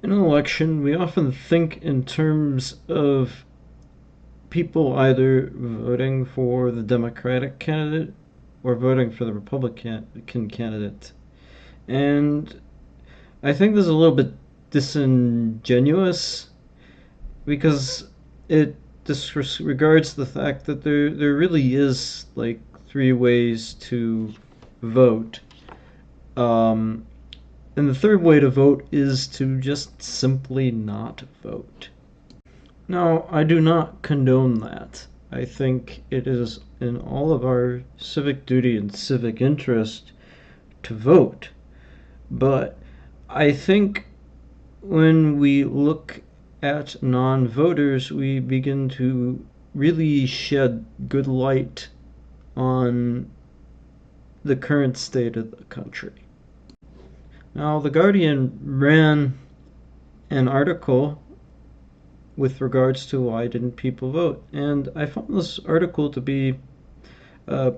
In an election, we often think in terms of people either voting for the Democratic candidate or voting for the Republican candidate. And I think this is a little bit disingenuous because it disregards the fact that there really is like three ways to vote. Um, and the third way to vote is to just simply not vote. Now, I do not condone that. I think it is in all of our civic duty and civic interest to vote. But I think when we look at non-voters, we begin to really shed good light on the current state of the country. Now, The Guardian ran an article with regards to why didn't people vote, and I found this article to be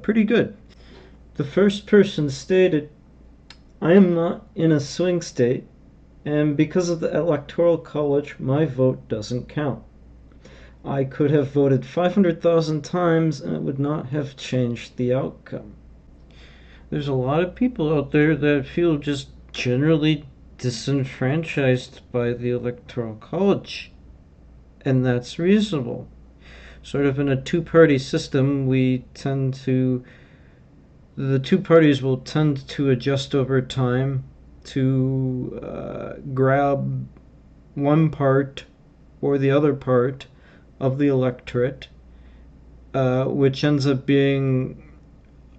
pretty good. The first person stated, "I am not in a swing state, and because of the Electoral College, my vote doesn't count. I could have voted 500,000 times and it would not have changed the outcome." There's a lot of people out there that feel just generally disenfranchised by the Electoral College, and that's reasonable. Sort of in a two-party system, the two parties will tend to adjust over time to grab one part or the other part of the electorate, which ends up being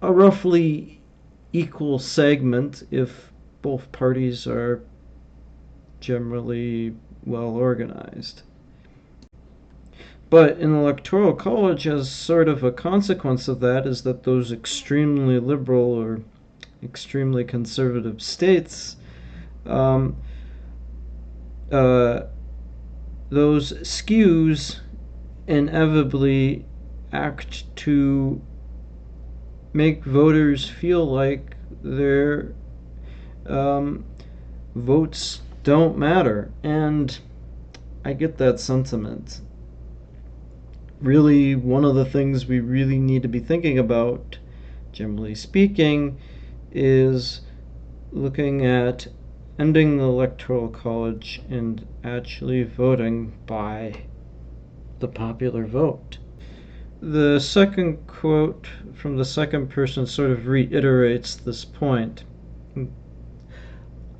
a roughly equal segment if both parties are generally well organized. But an electoral college, as sort of a consequence of that, is that those extremely liberal or extremely conservative states, those skews inevitably act to make voters feel like their votes don't matter. And I get that sentiment. Really, one of the things we really need to be thinking about, generally speaking, is looking at ending the Electoral College and actually voting by the popular vote. The second quote from the second person sort of reiterates this point.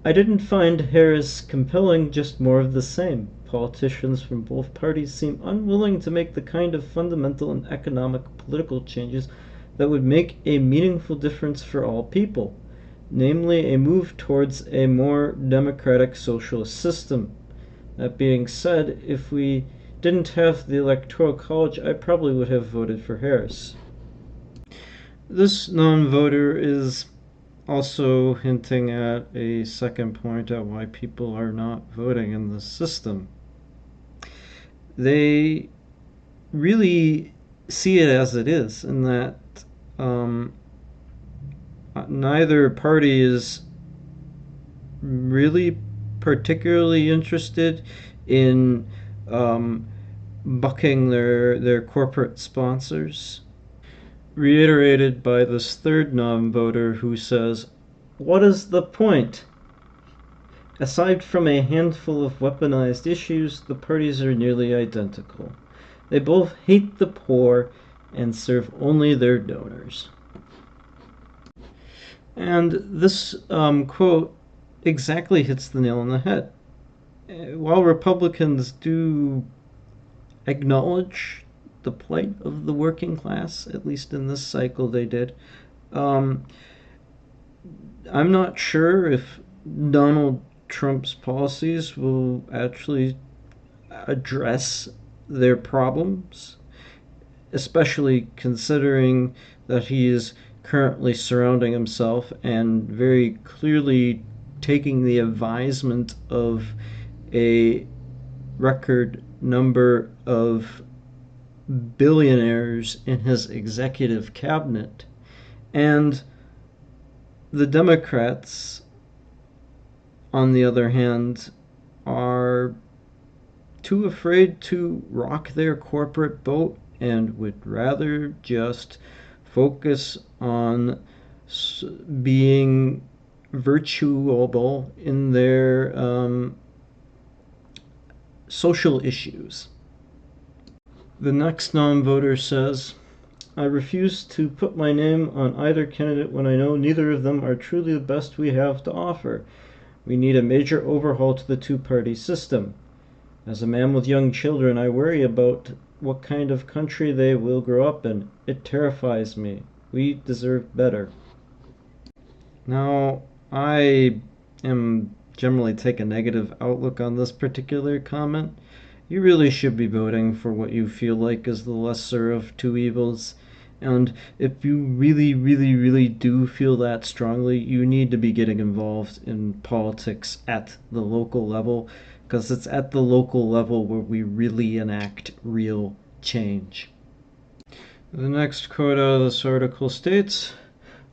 "I didn't find Harris compelling, just more of the same. Politicians from both parties seem unwilling to make the kind of fundamental and economic political changes that would make a meaningful difference for all people, namely a move towards a more democratic socialist system. That being said, if we didn't have the Electoral College, I probably would have voted for Harris." This non-voter is also hinting at a second point at why people are not voting in this system. They really see it as it is, in that neither party is really particularly interested in bucking their corporate sponsors. Reiterated by this third non-voter who says, "What is the point? Aside from a handful of weaponized issues, the parties are nearly identical. They both hate the poor and serve only their donors." And this quote exactly hits the nail on the head. While Republicans do acknowledge the plight of the working class, at least in this cycle they did, I'm not sure if Donald Trump's policies will actually address their problems, especially considering that he is currently surrounding himself and very clearly taking the advisement of a record number of billionaires in his executive cabinet. And the Democrats, on the other hand, are are too afraid to rock their corporate boat and would rather just focus on being virtuable in their social issues. The next non-voter says, I refuse to put my name on either candidate when I know neither of them are truly the best we have to offer. We need a major overhaul to the two-party system. As a man with young children, I worry about what kind of country they will grow up in. It terrifies me. We deserve better. Now, I am generally take a negative outlook on this particular comment. You really should be voting for what you feel like is the lesser of two evils. And if you really, really, really do feel that strongly, you need to be getting involved in politics at the local level, because it's at the local level where we really enact real change. The next quote out of this article states,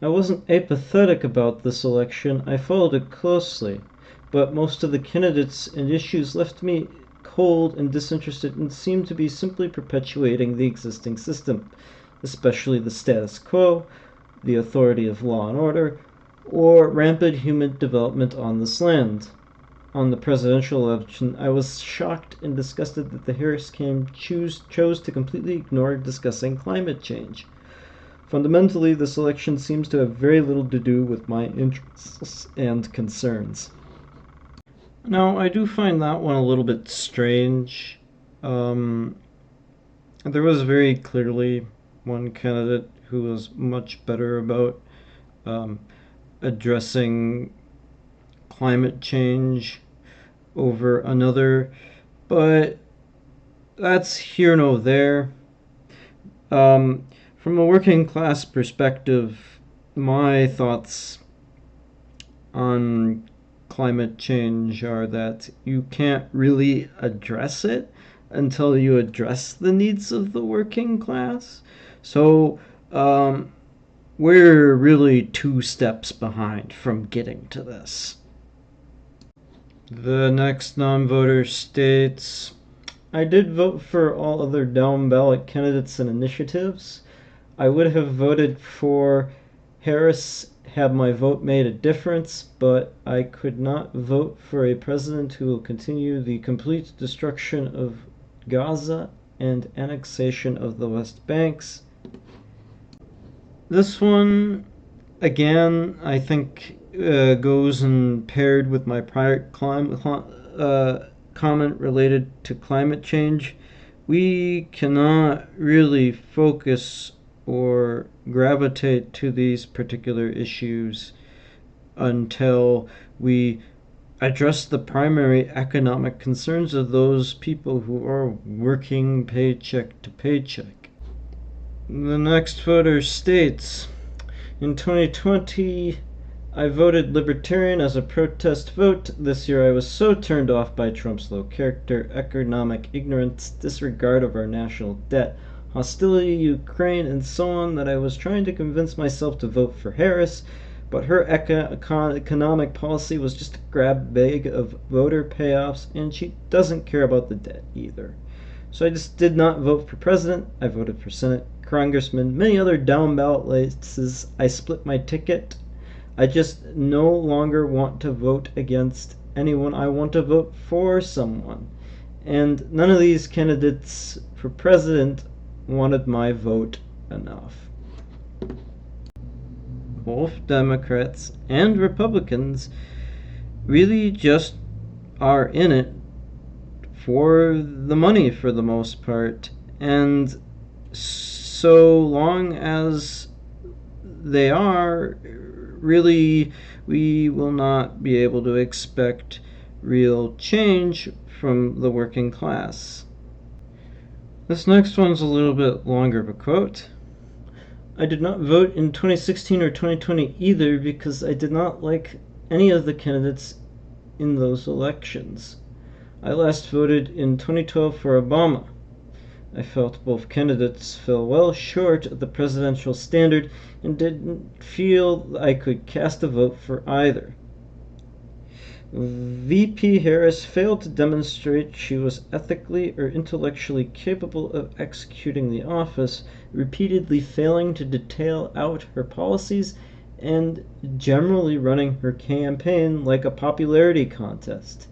I wasn't apathetic about this election. I followed it closely, but most of the candidates and issues left me cold and disinterested and seemed to be simply perpetuating the existing system, especially the status quo, the authority of law and order, or rampant human development on this land. On the presidential election, I was shocked and disgusted that the Harris camp chose to completely ignore discussing climate change. Fundamentally, this election seems to have very little to do with my interests and concerns. Now, I do find that one a little bit strange. There was very clearly one candidate who was much better about addressing climate change over another, but that's here nor there. From a working class perspective, my thoughts on climate change are that you can't really address it until you address the needs of the working class. So we're really 2 steps behind from getting to this. The next non-voter states, I did vote for all other down-ballot candidates and initiatives. I would have voted for Harris had my vote made a difference, but I could not vote for a president who will continue the complete destruction of Gaza and annexation of the West Banks. This one, again, I think goes in paired with my prior comment related to climate change. We cannot really focus or gravitate to these particular issues until we address the primary economic concerns of those people who are working paycheck to paycheck. The next voter states, in 2020, I voted Libertarian as a protest vote. This year I was so turned off by Trump's low character, economic ignorance, disregard of our national debt, hostility to Ukraine, and so on that I was trying to convince myself to vote for Harris, but her economic policy was just a grab bag of voter payoffs, and she doesn't care about the debt either. So I just did not vote for president. I voted for Senate, congressman, many other down ballot races. I split my ticket. I just no longer want to vote against anyone. I want to vote for someone. And none of these candidates for president wanted my vote enough. Both Democrats and Republicans really just are in it for the money for the most part. And so long as they are, really, we will not be able to expect real change from the working class. This next one's a little bit longer of a quote. I did not vote in 2016 or 2020 either because I did not like any of the candidates in those elections. I last voted in 2012 for Obama. I felt both candidates fell well short of the presidential standard and didn't feel I could cast a vote for either. VP Harris failed to demonstrate she was ethically or intellectually capable of executing the office, repeatedly failing to detail out her policies and generally running her campaign like a popularity contest.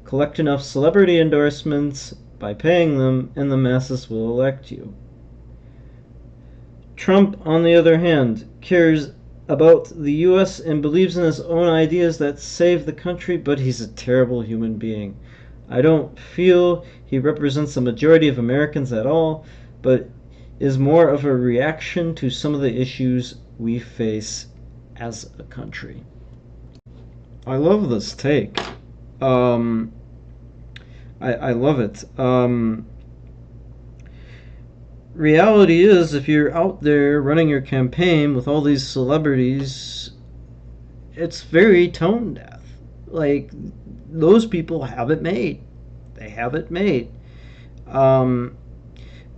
Collect enough celebrity endorsements by paying them, and the masses will elect you. Trump, on the other hand, cares about the US and believes in his own ideas that save the country, but he's a terrible human being. I don't feel he represents the majority of Americans at all, but is more of a reaction to some of the issues we face as a country. I love this take. Um, I love it. Reality is, if you're out there running your campaign with all these celebrities, it's very tone deaf. Like, those people have it made. They have it made. Um,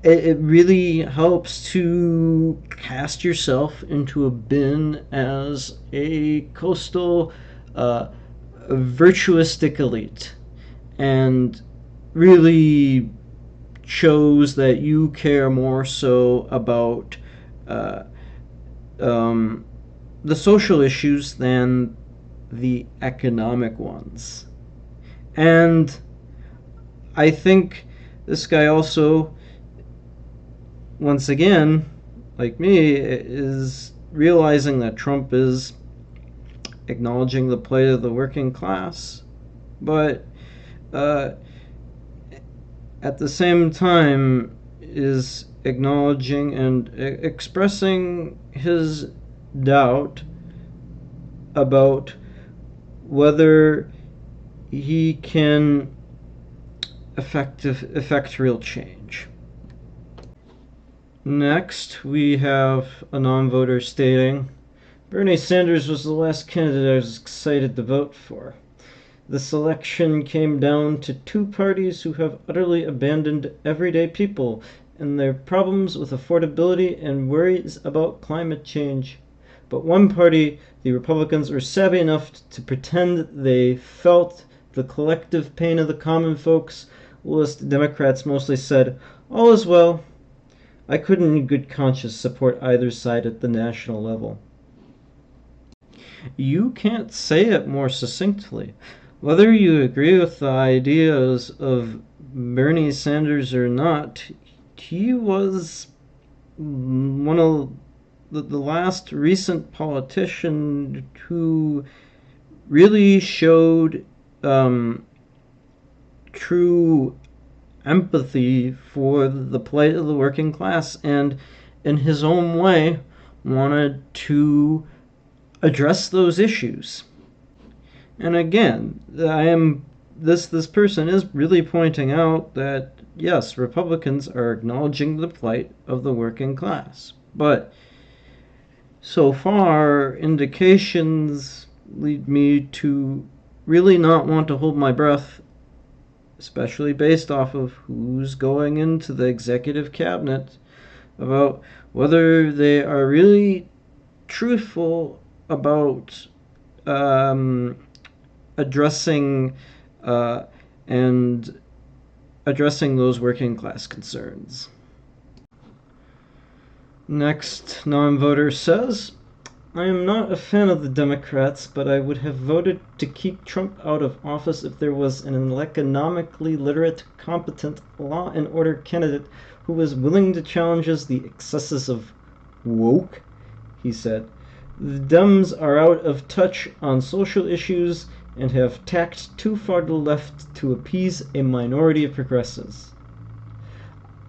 it really helps to cast yourself into a bin as a coastal, uh, virtuistic elite, and really shows that you care more so about uh, um, the social issues than the economic ones. And I think this guy also, once again, like me, is realizing that Trump is acknowledging the plight of the working class, but uh, at the same time is acknowledging and expressing his doubt about whether he can affect real change. Next, we have a non-voter stating, Bernie Sanders was the last candidate I was excited to vote for. The selection came down to two parties who have utterly abandoned everyday people and their problems with affordability and worries about climate change. But one party, the Republicans, were savvy enough to pretend they felt the collective pain of the common folks, whilst the Democrats mostly said, all is well. I couldn't in good conscience support either side at the national level. You can't say it more succinctly. Whether you agree with the ideas of Bernie Sanders or not, he was one of the last recent politician who really showed true empathy for the plight of the working class, and in his own way wanted to address those issues. And again, this person is really pointing out that yes, Republicans are acknowledging the plight of the working class, but so far indications lead me to really not want to hold my breath, especially based off of who's going into the executive cabinet, about whether they are really truthful about addressing uh, and addressing those working class concerns. Next non-voter says, I am not a fan of the Democrats, but I would have voted to keep Trump out of office if there was an economically literate, competent, law and order candidate who was willing to challenge the excesses of woke, he said. The Dems are out of touch on social issues and have tacked too far to the left to appease a minority of progressives.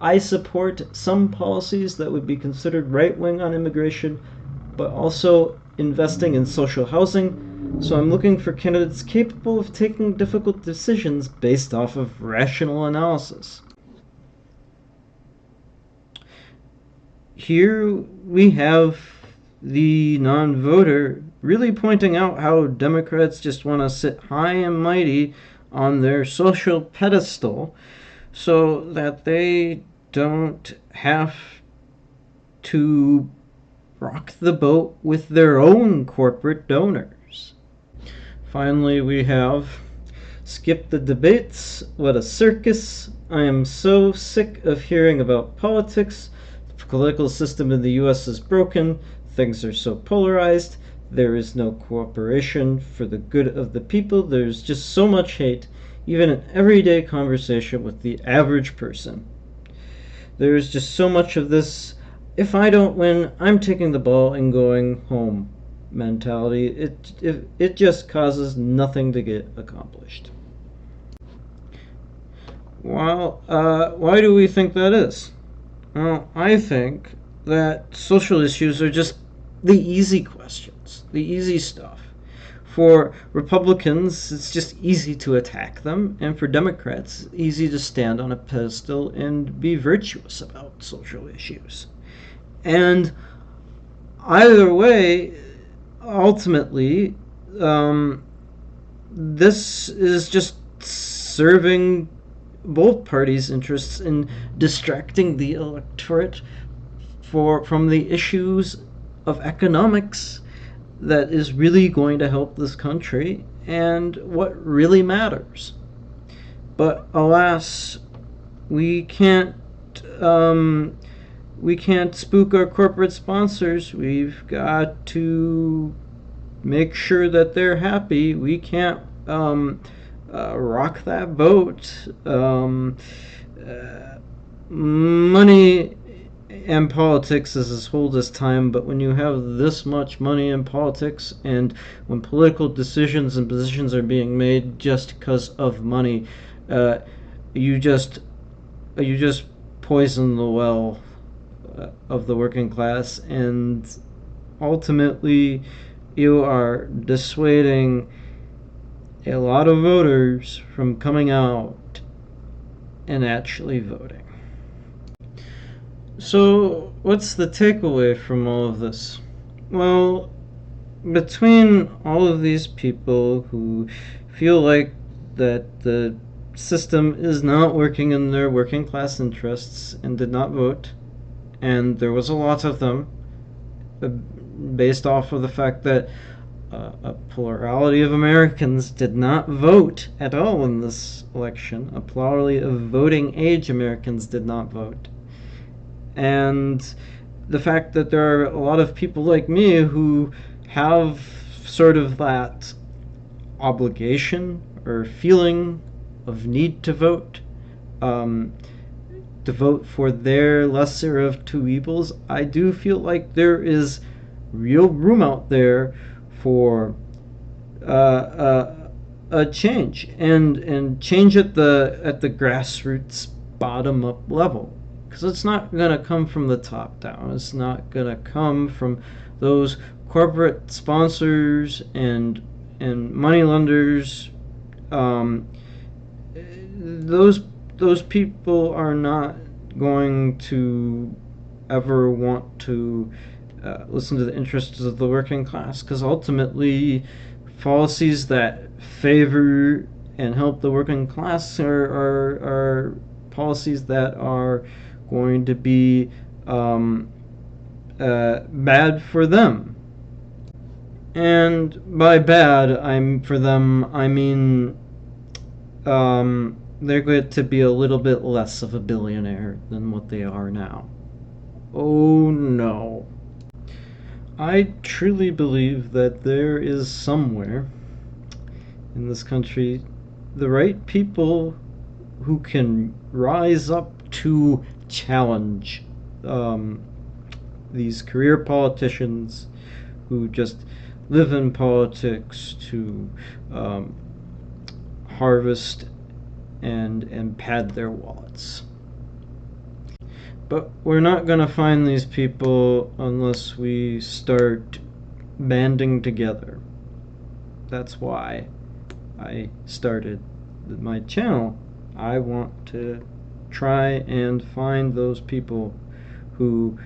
I support some policies that would be considered right-wing on immigration, but also investing in social housing, so I'm looking for candidates capable of taking difficult decisions based off of rational analysis. Here we have the non-voter really pointing out how Democrats just want to sit high and mighty on their social pedestal so that they don't have to rock the boat with their own corporate donors. Finally, we have skip the debates. What a circus. I am so sick of hearing about politics. The political system in the US is broken. Things are so polarized. There is no cooperation for the good of the people. There's just so much hate, even in everyday conversation with the average person. There's just so much of this, if I don't win, I'm taking the ball and going home mentality. It just causes nothing to get accomplished. Well, why do we think that is? Well, I think that social issues are just the easy questions, the easy stuff. For Republicans, it's just easy to attack them, and for Democrats, easy to stand on a pedestal and be virtuous about social issues. And either way, ultimately, this is just serving both parties' interests in distracting the electorate from the issues of economics that is really going to help this country and what really matters. But alas, we can't spook our corporate sponsors. We've got to make sure that they're happy. We can't rock that boat. Money and politics is as old as time, but when you have this much money in politics and when political decisions and positions are being made just because of money, you just poison the well of the working class, and ultimately you are dissuading a lot of voters from coming out and actually voting. So, what's the takeaway from all of this? Well, between all of these people who feel like that the system is not working in their working class interests and did not vote, and there was a lot of them, based off of the fact that a plurality of Americans did not vote at all in this election. A plurality of voting age Americans did not vote. And the fact that there are a lot of people like me who have sort of that obligation or feeling of need to vote for their lesser of two evils. I do feel like there is real room out there for a change, and change at the grassroots bottom up level, because it's not going to come from the top down. It's not going to come from those corporate sponsors and money lenders. Those people are not going to ever want to listen to the interests of the working class, because ultimately policies that favor and help the working class are policies that are going to be bad for them. And by bad, I mean they're going to be a little bit less of a billionaire than what they are now. Oh no. I truly believe that there is somewhere in this country the right people who can rise up to challenge these career politicians who just live in politics to harvest and pad their wallets. But we're not going to find these people unless we start banding together. That's why I started my channel. I want to try and find those people who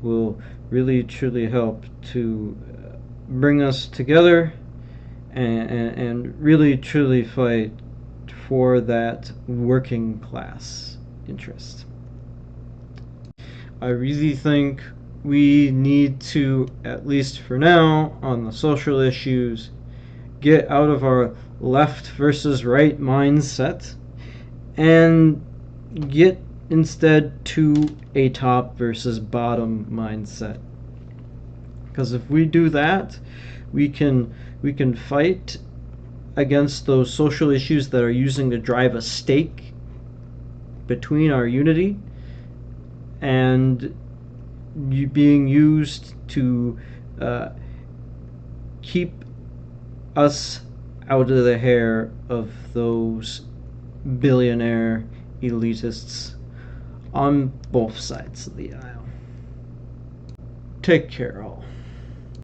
will really truly help to bring us together and really truly fight for that working class interest. I really think we need to, at least for now, on the social issues, get out of our left versus right mindset and get instead to a top versus bottom mindset. Because if we do that, we can fight against those social issues that are using to drive a stake between our unity and being used to keep us out of the hair of those billionaire elitists on both sides of the aisle. Take care, all.